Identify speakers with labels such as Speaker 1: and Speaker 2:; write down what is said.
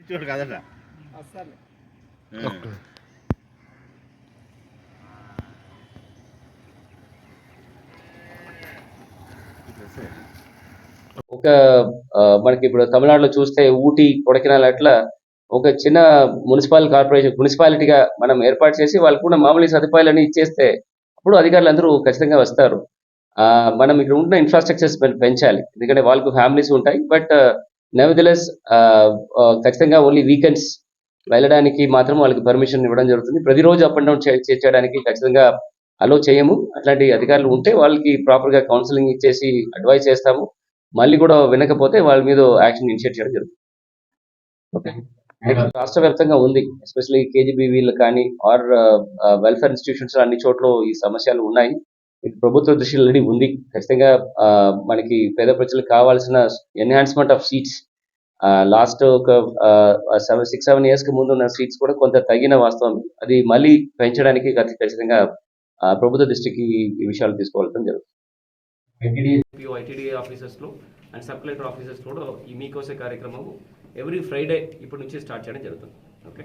Speaker 1: చూడు కదట
Speaker 2: అస్సలు
Speaker 3: ఒక మనకి ఇప్పుడు తమిళనాడులో చూస్తే ఊటీ, కొడైకెనాల్ అట్లా ఒక చిన్న మున్సిపాలిటీగా మనం ఏర్పాటు చేసి వాళ్ళకు కూడా మామూలు సదుపాయాలన్నీ ఇచ్చేస్తే అప్పుడు అధికారులందరూ ఖచ్చితంగా వస్తారు. మనం ఇక్కడ ఉన్న ఇన్ఫ్రాస్ట్రక్చర్స్ పెంచాలి. ఎందుకంటే వాళ్ళకు ఫ్యామిలీస్ ఉంటాయి. బట్ నెవర్‌దెలెస్ ఖచ్చితంగా ఓన్లీ వీకెండ్స్ వెళ్ళడానికి మాత్రం వాళ్ళకి పర్మిషన్ ఇవ్వడం జరుగుతుంది. ప్రతిరోజు అప్ అండ్ డౌన్ చేయడానికి ఖచ్చితంగా అలో చేయము. అట్లాంటి అధికారులు ఉంటే వాళ్ళకి ప్రాపర్‌గా కౌన్సెలింగ్ ఇచ్చేసి అడ్వైస్ చేస్తాము. మళ్ళీ కూడా వినకపోతే వాళ్ళ మీద యాక్షన్ ఇనిషియేట్ చేయడం జరుగుతుంది. ఓకే. రాష్ట్ర వ్యాప్తంగా ఉంది. ఎస్పెషల్లీ కేజీబీవీలు కానీ ఆర్ వెల్ఫేర్ ఇన్స్టిట్యూషన్స్ అన్ని చోట్ల ఈ సమస్యలు ఉన్నాయి. ఇది ప్రభుత్వ దృష్టిలో ఆల్రెడీ ఉంది. ఖచ్చితంగా మనకి పేద ప్రజలకు కావాల్సిన ఎన్హాన్స్మెంట్ ఆఫ్ సీట్స్ లాస్ట్ ఒక 6-7 ఇయర్స్ కి ముందు ఉన్న సీట్స్ కూడా కొంత తగ్గిన వాస్తవం. అది మళ్ళీ పెంచడానికి ఖచ్చితంగా ప్రభుత్వ దృష్టికి ఈ విషయాలు తీసుకోవడం జరుగుతుంది.
Speaker 4: ఐటీడీఏ ఆఫీసెస్లో అండ్ సబ్ కలెక్టర్ ఆఫీసెస్లో ఈ మీకోసే కార్యక్రమం ఎవ్రీ ఫ్రైడే ఇప్పటి నుంచి స్టార్ట్ చేయడం జరుగుతుంది. ఓకే.